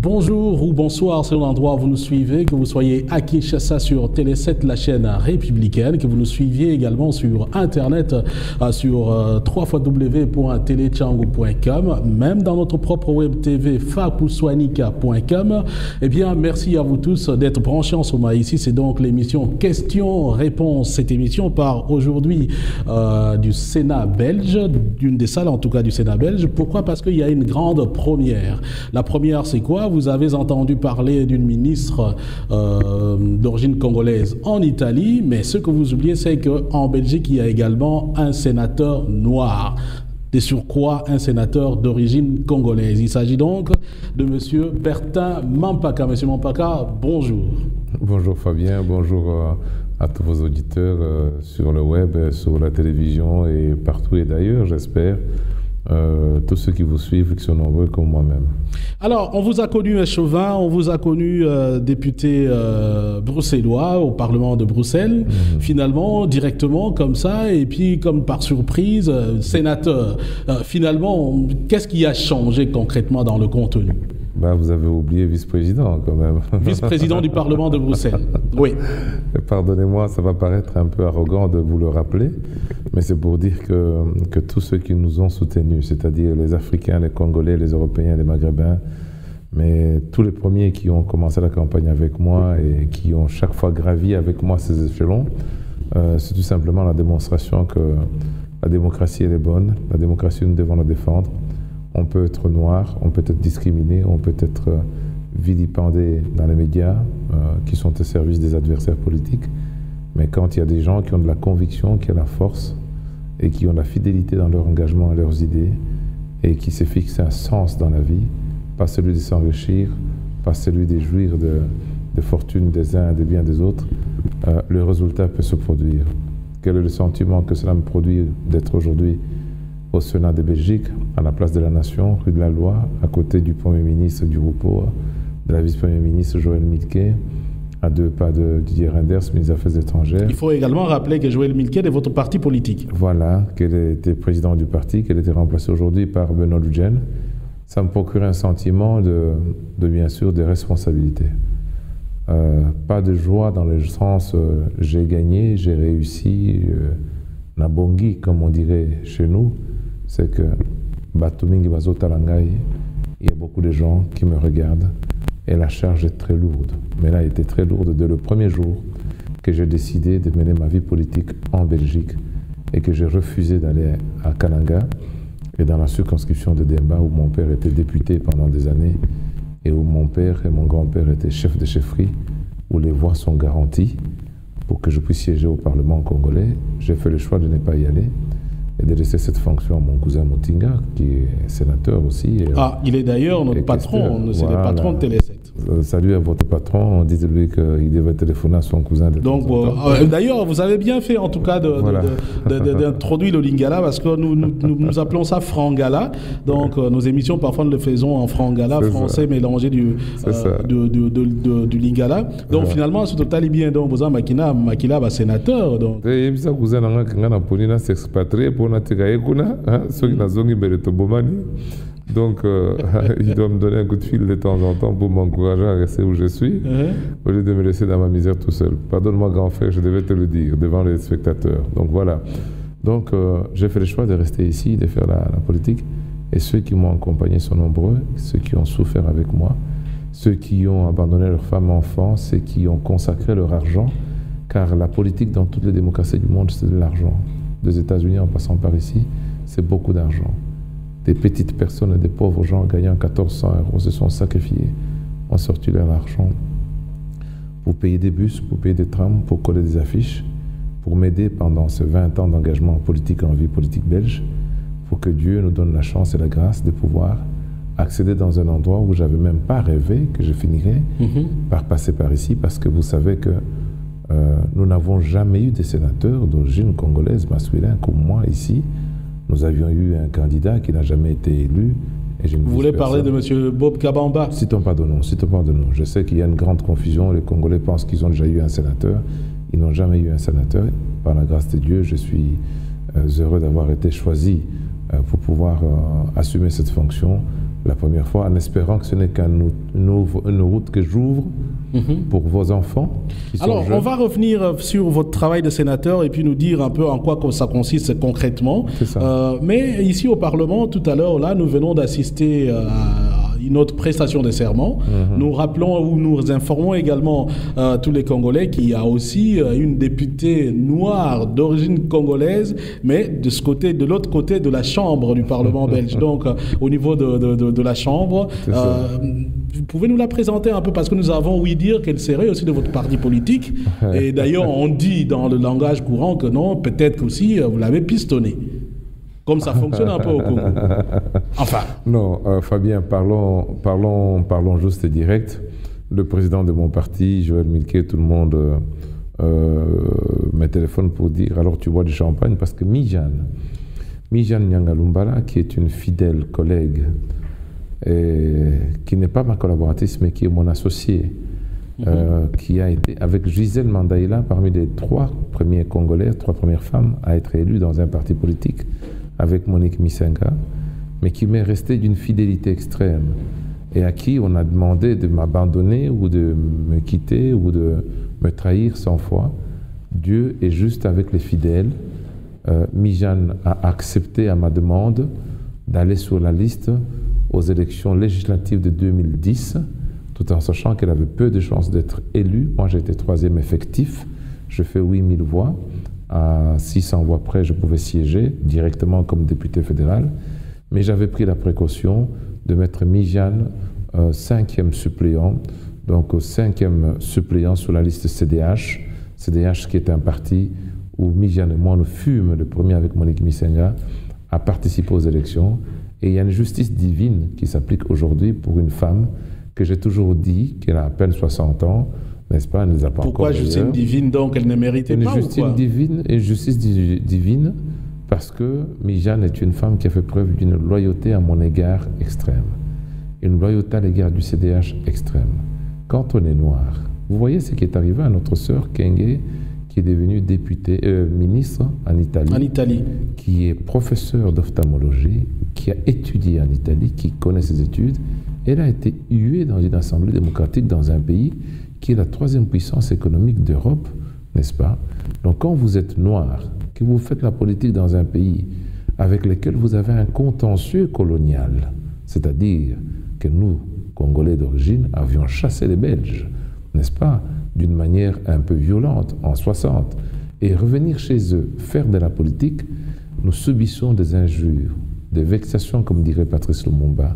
Bonjour ou bonsoir selon l'endroit où vous nous suivez, que vous soyez à Kinshasa sur Télé 7, la chaîne républicaine, que vous nous suiviez également sur Internet, sur www.telechangu.com, même dans notre propre web TV fapouswanika.com. Eh bien, merci à vous tous d'être branchés en ce moment ici. C'est donc l'émission Questions-Réponses. Cette émission part aujourd'hui du Sénat belge, d'une des salles en tout cas du Sénat belge. Pourquoi? Parce qu'il y a une grande première. La première, c'est quoi? Vous avez entendu parler d'une ministre d'origine congolaise en Italie, mais ce que vous oubliez, c'est qu'en Belgique, il y a également un sénateur noir. De surcroît, un sénateur d'origine congolaise. Il s'agit donc de M. Bertin Mampaka. M. Mampaka, bonjour. Bonjour Fabien, bonjour à tous vos auditeurs sur le web, sur la télévision et partout et d'ailleurs, j'espère. Tous ceux qui vous suivent, qui sont nombreux comme moi-même. Alors, on vous a connu échevin, on vous a connu député bruxellois au Parlement de Bruxelles, finalement, directement comme ça, et puis comme par surprise, sénateur. Finalement, qu'est-ce qui a changé concrètement dans le contenu? Vous avez oublié vice-président quand même. Vice-président du Parlement de Bruxelles, oui. Pardonnez-moi, ça va paraître un peu arrogant de vous le rappeler, mais c'est pour dire que tous ceux qui nous ont soutenus, c'est-à-dire les Africains, les Congolais, les Européens, les Maghrébins, mais tous les premiers qui ont commencé la campagne avec moi et qui ont chaque fois gravi avec moi ces échelons, c'est tout simplement la démonstration que la démocratie, elle est bonne, la démocratie, nous devons la défendre. On peut être noir, on peut être discriminé, on peut être vilipendé dans les médias qui sont au service des adversaires politiques. Mais quand il y a des gens qui ont de la conviction, qui ont la force et qui ont la fidélité dans leur engagement et leurs idées et qui se fixent un sens dans la vie, pas celui de s'enrichir, pas celui de jouir de fortune des uns et des biens des autres, le résultat peut se produire. Quel est le sentiment que cela me produit d'être aujourd'hui au Sénat de Belgique, à la place de la Nation, rue de la Loi, à côté du Premier ministre du Rupo, de la vice-premier ministre Joël Milquet, à 2 pas de Didier Reynders, ministre des Affaires étrangères. Il faut également rappeler que Joël Milquet est votre parti politique. Voilà, qu'elle était président du parti, qu'elle était remplacée aujourd'hui par Benoît Ludgen. Ça me procure un sentiment de bien sûr, de responsabilité. Pas de joie dans le sens j'ai gagné, j'ai réussi, Nabongi, comme on dirait chez nous. C'est que Batumingi Bazotalangai, il y a beaucoup de gens qui me regardent et la charge est très lourde. Mais elle a été très lourde dès le premier jour que j'ai décidé de mener ma vie politique en Belgique et que j'ai refusé d'aller à Kananga et dans la circonscription de Demba où mon père était député pendant des années et où mon père et mon grand-père étaient chefs de chefferie, où les voix sont garanties pour que je puisse siéger au Parlement congolais. J'ai fait le choix de ne pas y aller et de laisser cette fonction à mon cousin Mutinga, qui est sénateur aussi. Il est d'ailleurs notre patron, c'est le patron de Télé 7. Salut à votre patron, dites-lui qu'il devait téléphoner à son cousin. Donc, d'ailleurs, vous avez bien fait en tout cas d'introduire le Lingala, parce que nous appelons ça Frangala. Donc, nos émissions, parfois, nous le faisons en Frangala, français mélangé du Lingala. Donc, finalement, ce total est bien. Donc, vous avez Makila, sénateur. Donc. Donc, il doit me donner un coup de fil de temps en temps pour m'encourager à rester où je suis, au lieu de me laisser dans ma misère tout seul. Pardonne-moi, grand frère, je devais te le dire devant les spectateurs. Donc, voilà. Donc, j'ai fait le choix de rester ici, de faire la politique. Et ceux qui m'ont accompagné sont nombreux, ceux qui ont souffert avec moi, ceux qui ont abandonné leurs femmes et enfants, ceux qui ont consacré leur argent, car la politique dans toutes les démocraties du monde, c'est de l'argent. Des États-Unis en passant par ici, c'est beaucoup d'argent. Des petites personnes et des pauvres gens gagnant 1400 € se sont sacrifiés, ont sorti leur argent pour payer des bus, pour payer des trams, pour coller des affiches, pour m'aider pendant ces 20 ans d'engagement politique en vie politique belge, pour que Dieu nous donne la chance et la grâce de pouvoir accéder dans un endroit où je n'avais même pas rêvé que je finirais par passer par ici, parce que vous savez que nous n'avons jamais eu de sénateurs d'origine congolaise masculin comme moi ici. Nous avions eu un candidat qui n'a jamais été élu. Et vous voulez parler de M. Bob Kabamba? Citons pas de nom, citons pas de nom. Je sais qu'il y a une grande confusion. Les Congolais pensent qu'ils ont déjà eu un sénateur. Ils n'ont jamais eu un sénateur. Par la grâce de Dieu, je suis heureux d'avoir été choisi pour pouvoir assumer cette fonction. la première fois, en espérant que ce n'est qu'une route que j'ouvre pour vos enfants qui sont Alors, jeunes. on va revenir sur votre travail de sénateur et puis nous dire un peu en quoi ça consiste concrètement. C'est ça. Mais ici au Parlement, tout à l'heure, là, nous venons d'assister à une autre prestation de serment. Nous rappelons ou nous informons également tous les Congolais qu'il y a aussi une députée noire d'origine congolaise, mais de l'autre côté de la chambre du Parlement belge. Donc, au niveau de la chambre, vous pouvez nous la présenter un peu parce que nous avons ouï dire qu'elle serait aussi de votre parti politique. Et d'ailleurs, on dit dans le langage courant que non, peut-être qu'aussi vous l'avez pistonné. Comme ça fonctionne un peu au Congo. Enfin. Non, Fabien, parlons juste et direct. Le président de mon parti, Joël Milquet, tout le monde me téléphone pour dire alors tu bois du champagne parce que Mijane Nyangalumbala, qui est une fidèle collègue, qui n'est pas ma collaboratrice mais qui est mon associée, qui a été avec Gisèle Mandaïla parmi les 3 premiers Congolais, 3 premières femmes à être élues dans un parti politique, avec Monique Misenga, mais qui m'est resté d'une fidélité extrême et à qui on a demandé de m'abandonner ou de me quitter ou de me trahir 100 fois. Dieu est juste avec les fidèles. Mijane a accepté à ma demande d'aller sur la liste aux élections législatives de 2010, tout en sachant qu'elle avait peu de chances d'être élue. Moi, j'étais 3e effectif, je fais 8000 voix. À 600 voix près, je pouvais siéger directement comme député fédéral, mais j'avais pris la précaution de mettre Mijane 5e suppléant, donc 5e suppléant sur la liste CDH qui est un parti où Mijane et moi nous fûmes le premier avec Monique Misenga à participer aux élections. Et il y a une justice divine qui s'applique aujourd'hui pour une femme que j'ai toujours dit qu'elle a à peine 60 ans, n'est-ce pas? Elle ne les a pas Pourquoi encore justice divine, donc elle ne méritait pas justice ou quoi? divine et justice divine parce que Mijane est une femme qui a fait preuve d'une loyauté à mon égard extrême. Une loyauté à l'égard du CDH extrême. Quand on est noir, vous voyez ce qui est arrivé à notre sœur Kenge, qui est devenue ministre en Italie, qui est professeur d'ophtalmologie, qui a étudié en Italie, qui connaît ses études. Elle a été huée dans une assemblée démocratique dans un pays qui est la 3e puissance économique d'Europe, n'est-ce pas? Donc quand vous êtes noir, que vous faites la politique dans un pays avec lequel vous avez un contentieux colonial, c'est-à-dire que nous, Congolais d'origine, avions chassé les Belges, n'est-ce pas, d'une manière un peu violente en 60, et revenir chez eux, faire de la politique, nous subissons des injures, des vexations, comme dirait Patrice Lumumba,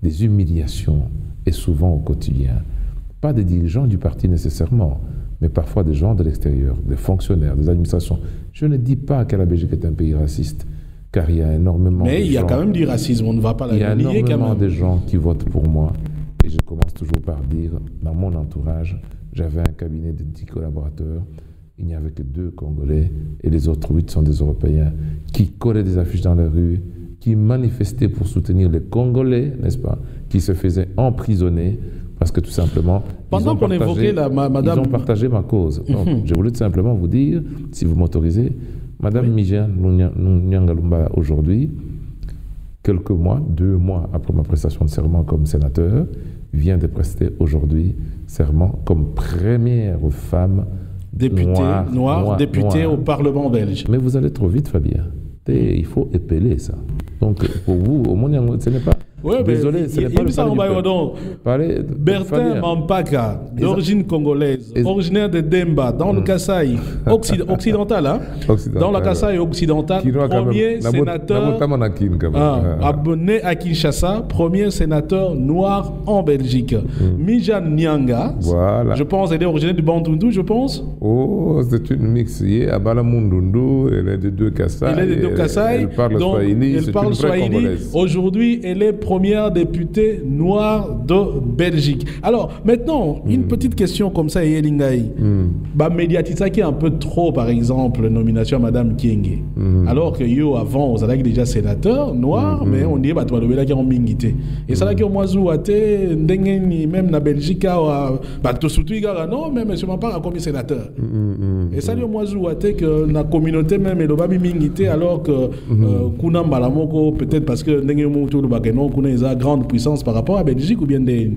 des humiliations, et souvent au quotidien. Pas des dirigeants du parti nécessairement, mais parfois des gens de l'extérieur, des fonctionnaires, des administrations. Je ne dis pas que la Belgique est un pays raciste, car il y a énormément mais de gens... il y a quand même du racisme, on ne va pas la nier quand même. Il y a énormément de gens qui votent pour moi, et je commence toujours par dire, dans mon entourage, j'avais un cabinet de 10 collaborateurs, il n'y avait que 2 Congolais, et les autres 8 sont des Européens, qui collaient des affiches dans la rue, qui manifestaient pour soutenir les Congolais, n'est-ce pas, qui se faisaient emprisonner, parce que tout simplement, pendant qu'on évoquait madame... ils ont partagé ma cause. Donc, je voulais tout simplement vous dire, si vous m'autorisez, Madame Mijane Nyangalumbala, aujourd'hui, quelques mois, 2 mois après ma prestation de serment comme sénateur, vient de prester aujourd'hui serment comme première femme noire députée au Parlement belge. Mais vous allez trop vite, Fabien. Il faut épeler ça. Donc, pour vous, au monde, ce n'est pas... Ouais, désolé, ce n'est pas le palais du Bertin Mampaka, d'origine congolaise, originaire de Demba, dans le Kasaï occidental, hein? Dans le Kasaï occidental, premier sénateur abonné à Kinshasa, premier sénateur noir en Belgique. Mijane Nyanga, voilà. Je pense, elle est originaire du Bandundu, je pense. Oh, c'est une mixée à Balamundundu, elle est de 2 Kasaï. Elle est de 2 Kasaï, elle parle Swahili, elle parle Swahili. Aujourd'hui, elle est première députée noire de Belgique. Alors, maintenant, une petite question comme ça, Yelingaï. Médiatisa qui est un peu trop, par exemple, nomination à Madame Kienge. Alors que yo, avant, vous avez déjà sénateur noir, mais on dit, bah, tu vas qui ont mingité. Et ça, là, qui ont moisou, même na Belgique, bah, tu surtout, non, mais monsieur Mampara, comme sénateur. Et ça, les moisou, que la communauté même, elle va mingité, alors que, Kuna Malamoko, peut-être parce que, une grande puissance par rapport à la Belgique ou bien des...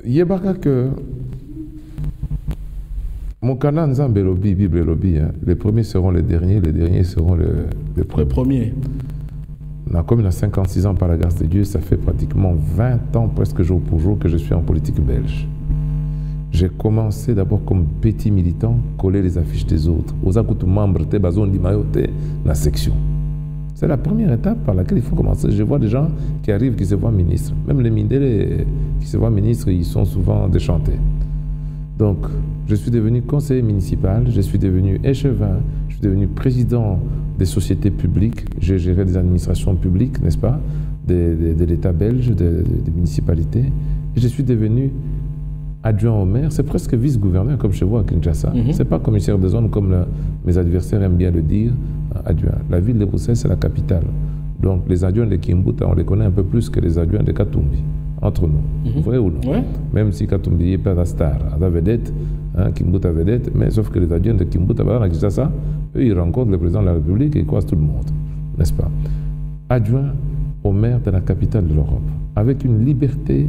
Yebaka que mon canal Nzambe Lobi, Bible Lobi, les premiers seront les derniers seront les premiers. Comme il a 56 ans par la grâce de Dieu, ça fait pratiquement 20 ans, presque jour pour jour, que je suis en politique belge. J'ai commencé d'abord comme petit militant, coller les affiches des autres. Aux accoutes membres, te bazon di mayote, la section. C'est la première étape par laquelle il faut commencer. Je vois des gens qui arrivent, qui se voient ministres. Même les Mindele qui se voient ministres, ils sont souvent déchantés. Donc, je suis devenu conseiller municipal, je suis devenu échevin, je suis devenu président des sociétés publiques, j'ai géré des administrations publiques, n'est-ce pas, de l'État belge, des municipalités. Et je suis devenu adjoint au maire, c'est presque vice-gouverneur comme chez vous à Kinshasa. C'est pas commissaire de zone comme mes adversaires aiment bien le dire, adjoint. La ville de Bruxelles, c'est la capitale. Donc les adjoints de Kimbuta, on les connaît un peu plus que les adjoints de Katumbi, entre nous. Vrai ou non? Même si Katumbi n'est pas la star, la vedette, Kimbuta vedette, mais sauf que les adjoints de Kimbuta, à Kinshasa, eux, ils rencontrent le président de la République et ils croisent tout le monde, n'est-ce pas? Adjoint au maire de la capitale de l'Europe, avec une liberté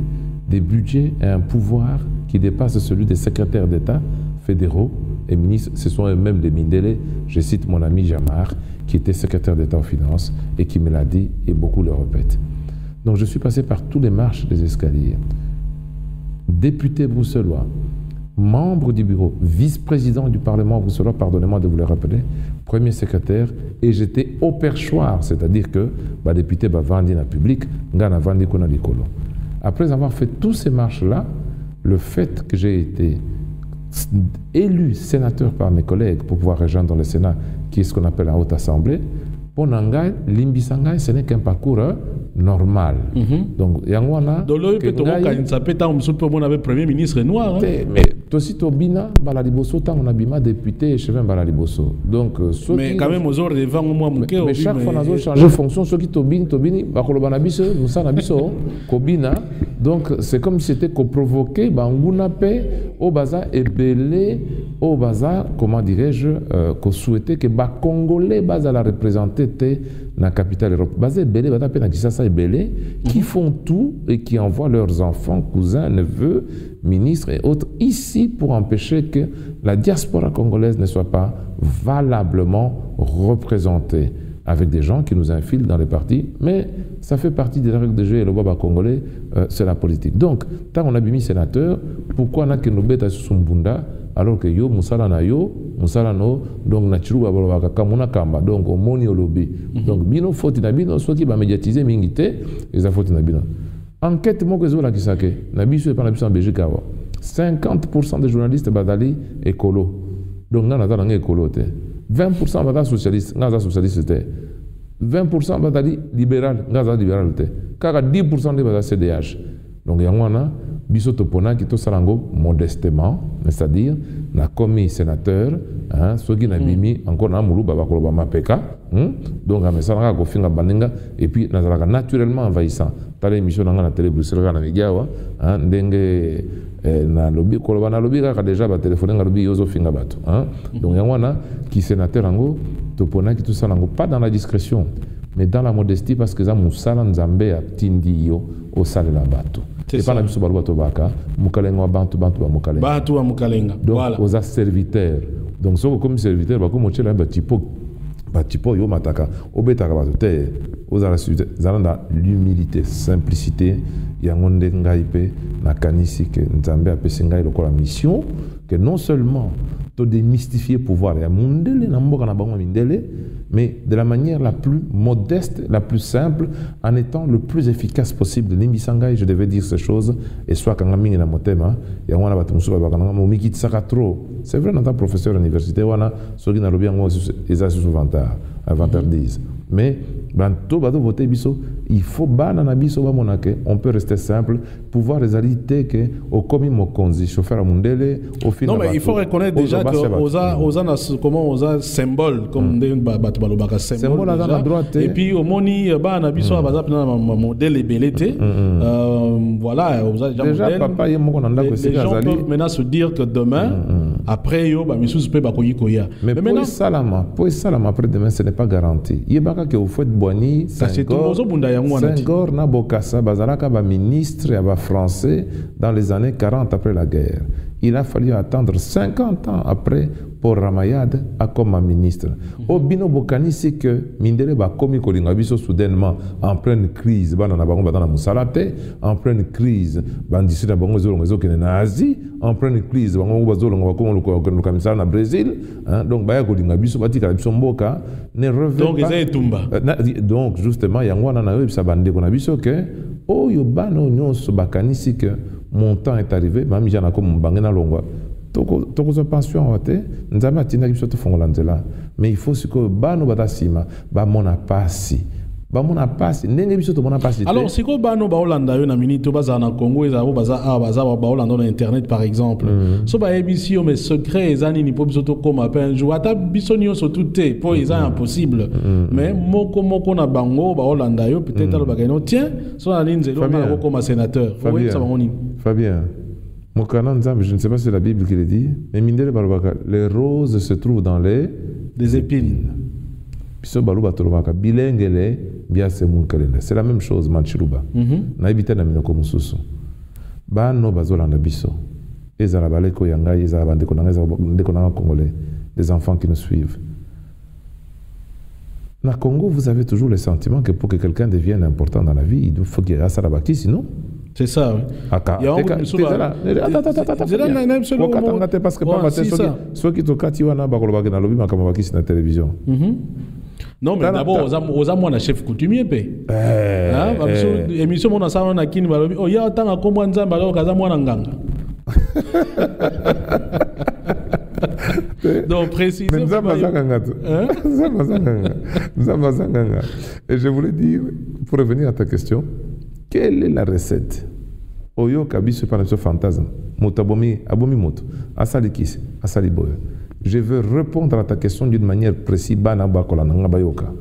des budgets et un pouvoir qui dépasse celui des secrétaires d'État fédéraux et ministres. Ce sont eux-mêmes des Mindele. Je cite mon ami Jamar, qui était secrétaire d'État aux Finances et qui me l'a dit, et beaucoup le répètent. Donc je suis passé par tous les marches des escaliers. Député bruxellois, membre du bureau, vice-président du Parlement bruxellois, pardonnez-moi de vous le rappeler, premier secrétaire, et j'étais au perchoir, c'est-à-dire que le député va vendre dans le public, ngana vandi kona likolo. Après avoir fait tous ces marches-là, le fait que j'ai été élu sénateur par mes collègues pour pouvoir rejoindre le Sénat, qui est ce qu'on appelle la Haute Assemblée, pour Nangai, Limbisangay, ce n'est qu'un parcours normal. Donc, Yangwana. Donc, le premier ministre noir. Mais aussi, Tobina, Balaliboso, tant on a bima député et chevin Balaliboso. Donc, mais quand même, aux autres, les vents, moi, mais chaque fois, on a changé de fonction. Ceux qui Tobini, Bakolobanabiso, Moussa Nabiso, Kobina. Donc, c'est comme si c'était qu'on provoquait, Bangunape, au bazar, et Belé, au bazar, comment dirais-je, qu'on souhaitait que les Congolais, bazar, la représenter dans la capitale Europe. Bazar, Belé, bazar, Penakisasa et Belé, qui font tout et qui envoient leurs enfants, cousins, neveux, ministres et autres ici pour empêcher que la diaspora congolaise ne soit pas valablement représentée, avec des gens qui nous infilent dans les partis, mais ça fait partie des règles de jeu et le baba congolais, c'est la politique. Donc, tant on a mis sénateur, pourquoi on a que nous bêta sur Mbunda, alors que yo, Moussala na yo, Moussala no, donc Nachiru Babalaka, Kamuna Kamba, donc au Moni au lobby. Donc, bino faut na bino, soit qui va médiatiser mingité, et ça faut na bino. Enquête, moi que je vois qui sake, Nabiso et pas Nabiso en Belgique, 50% des journalistes badali écolo. Donc, on a un écolo. 20% bada socialiste, ngaza socialiste te. 20% bada libéral, ngaza libéral te. Car 10% de bada CDH. Donc yangwana biso topona ki to salango modestement, c'est-à-dire na commis sénateur, hein, ceux qui na bimi encore na mulu baba koloba mapeka, donc a mesala ko finga baninga et puis nazalaka naturellement envahissant. Tala émission na télé Bruxelles na migawa, hein, ndenge na lobby koloba na lobby ka déjà ba téléphoner na lobby yozo finga bato, hein. Donc yangwana ki sénateur ango topona ki to salango pas dans la discrétion mais dans la modestie parce que za musala nzambe ya tindi yo au sale la bato. C'est pas la biso bato baka mukalenga bantu ba mukalenga. Bantu wa mukalenga. Donc voilà. Aux serviteurs. Donc so comme serviteur ba ko mochela ba tipo yo mataka obetaka bato te aux zalanda l'humilité, simplicité yangonde ngai pe na kanisi que nzambe apesi ngai lokola mission que non seulement to démystifier pouvoir ya mundele na mboka na bango mindele mais de la manière la plus modeste, la plus simple, en étant le plus efficace possible. Nimbisangai, je devais dire ces choses, et soit quand on a na motema, et on a batumusu bakana mo mikit sakatro. C'est vrai dans ta professeur université wana, ceux qui na lobi ngo ils assu inventaire disent. Mais banto bato voter biso, il faut banana biso ba monake, on peut rester simple, pouvoir réalité que au commis mokonzi chauffeur à mundele au final. Non mais il faut reconnaître déjà que oza comment oza symbole comme des bato balobaka symbole à droite et puis au moni bana biso baza na modèle ébélité voilà oza déjà papa yemoko nanda ko les gens peuvent maintenant se dire que demain Après, yo, bah, Missous peut pas koya. Mais pour Salama, après demain, ce n'est pas garanti. Il y a que vous faites Boigny, Senghor, Nabokassa, Bazalaka, ministre et français dans les années 40 après la guerre. Il a fallu attendre 50 ans après pour Ramayad à comme ministre. Au Bino Bokani, c'est que Mindele ba komi kolingabiso soudainement en pleine crise, en pleine crise, bandisi na bango zolo ngozo kene na Asie, en pleine crise, bango bazolo ngoko le commissaire na Brésil, donc baya kolingabiso batika biso mboka ne revient donc pas. Donc ils tumba. Donc justement yango na yo bisa bande ko na biso que oyo bano nyonso bakanisi que mon temps est arrivé, mami jana comme mbangena longwa. Toko pension wate nzambe atinda biso to fongola nzela, mais il faut que bano badasima ba mona pasi. Ba mona pasi ndenge biso to mona pasi. Alors siko bano ba Hollanda yo na minito baza na Congo ezabo baza ba Hollanda na internet par exemple. So ba émission mais secret ezani ni po biso to comme appel jour ata biso nyonso touté po eza impossible. Mais moko na bango ba Hollanda yo peut-être lo bagay no tiens so na linzelo na comme sénateur. Oui ça va moni. Fabien. Mokana Nzambe, je ne sais pas si c'est la Bible qui le dit, mais Mindele Balobaka, les roses se trouvent dans les épines. C'est la même chose, Manchiruba. Naibita na minoko mususu. Bano bazolanda biso. Ezala baleko yanga, ezala bandeko na congolais, des enfants qui nous suivent. Na Congo, vous avez toujours le sentiment que pour que quelqu'un devienne important dans la vie, il faut qu'il y ait ça là-bas, sinon. C'est ça, oui. Il y a parce que ceux qui toquent, tu vois, na télévision. Non, mais d'abord, aux amours, chef coutumier. Émission, on a ça, on a qui nous oh, il y a autant à comment on a donc, précisément. Et je voulais dire, pour revenir à ta question, quelle est la recette? Oyo kabiso par ce fantasme. Motabomi, abomi moto. Asali kisi, asali boyo. Je veux répondre à ta question d'une manière précise. Bana bakola nanga bayoka.